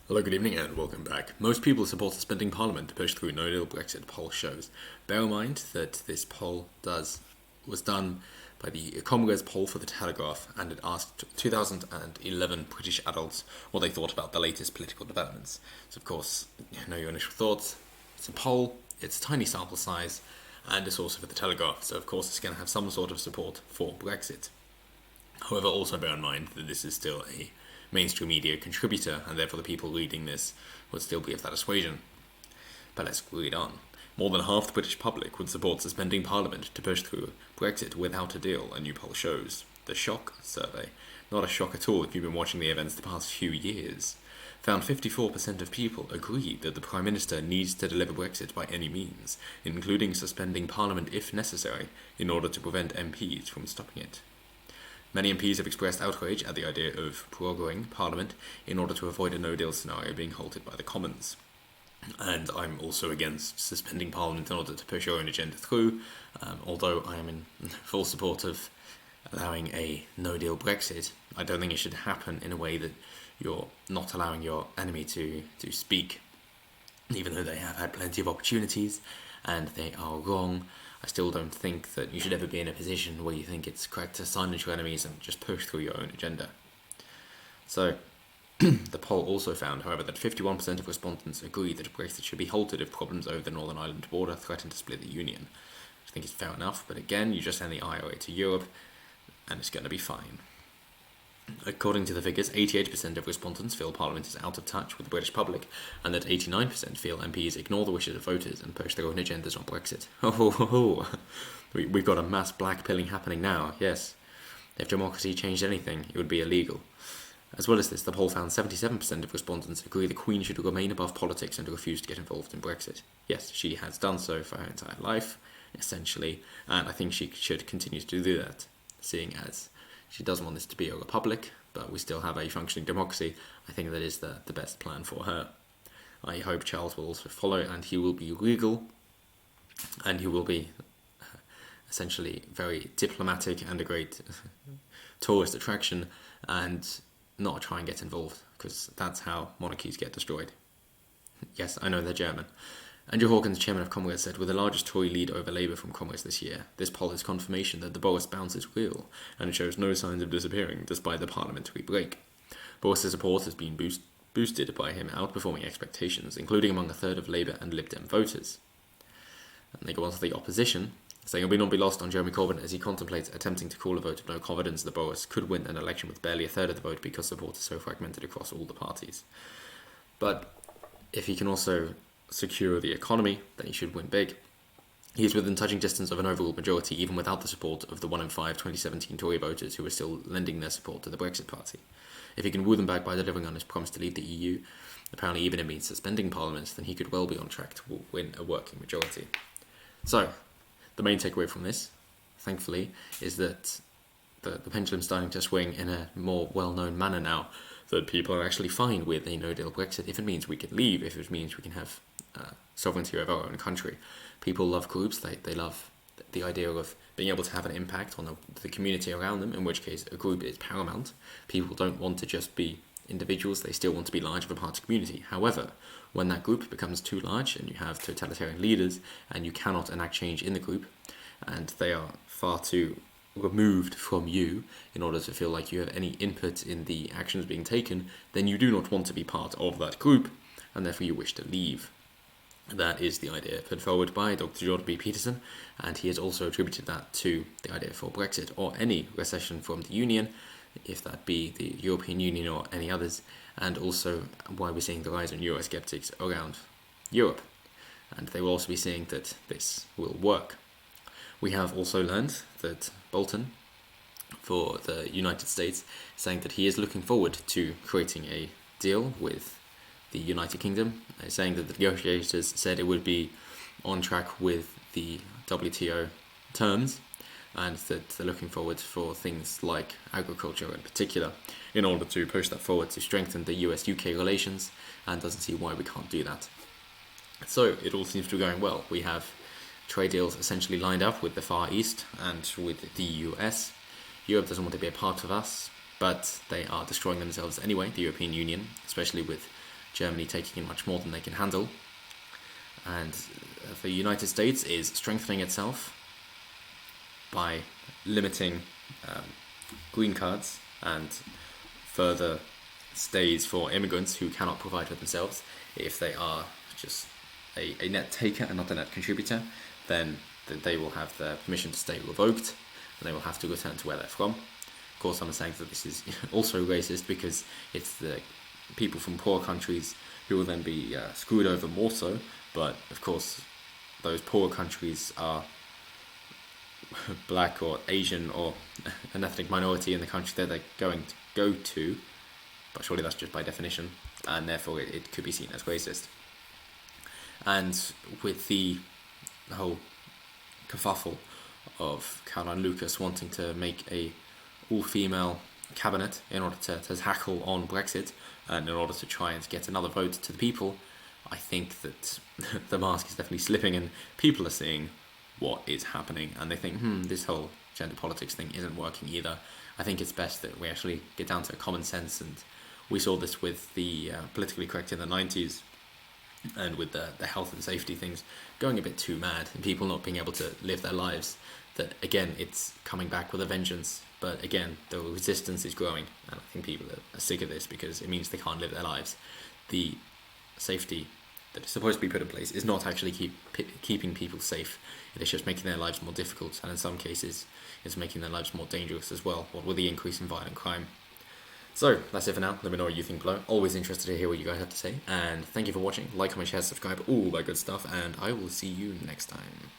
Hello, good evening, and welcome back. Most people support suspending Parliament to push through no-deal Brexit, poll shows. Bear in mind that this poll was done by the Commonwealth poll for the Telegraph, and it asked 2011 British adults what they thought about the latest political developments. So, of course, you know your initial thoughts. It's a poll, it's a tiny sample size, and it's also for the Telegraph, so of course it's going to have some sort of support for Brexit. However, also bear in mind that this is still a mainstream media contributor, and therefore the people reading this would still be of that persuasion. But let's read on. More than half the British public would support suspending Parliament to push through Brexit without a deal, a new poll shows. The Shock survey, not a shock at all if you've been watching the events the past few years, found 54% of people agree that the Prime Minister needs to deliver Brexit by any means, including suspending Parliament if necessary, in order to prevent MPs from stopping it. Many MPs have expressed outrage at the idea of proroguing Parliament in order to avoid a no-deal scenario being halted by the Commons. And I'm also against suspending Parliament in order to push your own agenda through, although I am in full support of allowing a no-deal Brexit. I don't think it should happen in a way that you're not allowing your enemy to speak, even though they have had plenty of opportunities and they are wrong. I still don't think that you should ever be in a position where you think it's correct to silence your enemies and just push through your own agenda. So, the poll also found, however, that 51% of respondents agree that Brexit should be halted if problems over the Northern Ireland border threaten to split the Union. I think it's fair enough, but again, you just send the IRA to Europe, and it's going to be fine. According to the figures, 88% of respondents feel Parliament is out of touch with the British public, and that 89% feel MPs ignore the wishes of voters and push their own agendas on Brexit. We've got a mass blackpilling happening now, yes. If democracy changed anything, it would be illegal. As well as this, the poll found 77% of respondents agree the Queen should remain above politics and refuse to get involved in Brexit. Yes, she has done so for her entire life, essentially, and I think she should continue to do that, seeing as she doesn't want this to be a republic, but we still have a functioning democracy. I think that is the best plan for her. I hope Charles will also follow, and he will be regal, and he will be essentially very diplomatic and a great tourist attraction, and not try and get involved, because that's how monarchies get destroyed. Yes, I know they're German. Andrew Hawkins, chairman of Commonwealth, said, "With the largest Tory lead over Labour from Commonwealth this year, this poll is confirmation that the Boris bounce is real, and it shows no signs of disappearing despite the parliamentary break. Boris's support has been boosted by him outperforming expectations, including among a third of Labour and Lib Dem voters." And they go on to the opposition, saying it will not be lost on Jeremy Corbyn as he contemplates attempting to call a vote of no confidence that Boris could win an election with barely a third of the vote because support is so fragmented across all the parties. But if he can also secure the economy, then he should win big. He is within touching distance of an overall majority, even without the support of the 1 in 5 2017 Tory voters who are still lending their support to the Brexit Party. If he can woo them back by delivering on his promise to leave the EU, apparently even if it means suspending Parliament, then he could well be on track to win a working majority. So, the main takeaway from this, thankfully, is that the pendulum's starting to swing in a more well-known manner now, that people are actually fine with a no-deal Brexit if it means we can leave, if it means we can have sovereignty of our own country. People love groups, they love the idea of being able to have an impact on the community around them, in which case a group is paramount. People don't want to just be individuals, they still want to be large of a part of the community. However, when that group becomes too large and you have totalitarian leaders and you cannot enact change in the group, and they are far too removed from you in order to feel like you have any input in the actions being taken, then you do not want to be part of that group, and therefore you wish to leave. That is the idea put forward by Dr. Jordan B. Peterson, and he has also attributed that to the idea for Brexit or any recession from the Union, if that be the European Union or any others, and also why we're seeing the rise in Eurosceptics around Europe. And they will also be seeing that this will work. We have also learned that Bolton, for the United States, saying that he is looking forward to creating a deal with the United Kingdom, saying that the negotiators said it would be on track with the WTO terms, and that they're looking forward for things like agriculture in particular, in order to push that forward to strengthen the US-UK relations, and doesn't see why we can't do that. So it all seems to be going well. We have trade deals essentially lined up with the Far East and with the US. Europe doesn't want to be a part of us, but they are destroying themselves anyway, the European Union, especially with Germany taking in much more than they can handle. And the United States is strengthening itself by limiting green cards and further stays for immigrants who cannot provide for themselves. If they are just a net taker and not a net contributor, then they will have their permission to stay revoked and they will have to return to where they're from. Of course, I'm saying that this is also racist because it's the people from poor countries who will then be screwed over more so. But of course, those poor countries are black or Asian or an ethnic minority in the country that they're going to go to. But surely that's just by definition, and therefore it could be seen as racist. And with the whole kerfuffle of Caroline Lucas wanting to make a all-female cabinet in order to tackle on Brexit and in order to try and get another vote to the people, I think that the mask is definitely slipping and people are seeing what is happening and they think, this whole gender politics thing isn't working either. I think it's best that we actually get down to common sense, and we saw this with the politically correct in the 90s and with the health and safety things going a bit too mad and people not being able to live their lives, that again it's coming back with a vengeance. But again, the resistance is growing and I think people are sick of this because it means they can't live their lives. The safety that is supposed to be put in place is not actually keeping people safe. It is just making their lives more difficult, and in some cases it's making their lives more dangerous as well, what with the increase in violent crime. So that's it for now. Let me know what you think below. Always interested to hear what you guys have to say, and thank you for watching. Like, comment, share, subscribe, all that good stuff, and I will see you next time.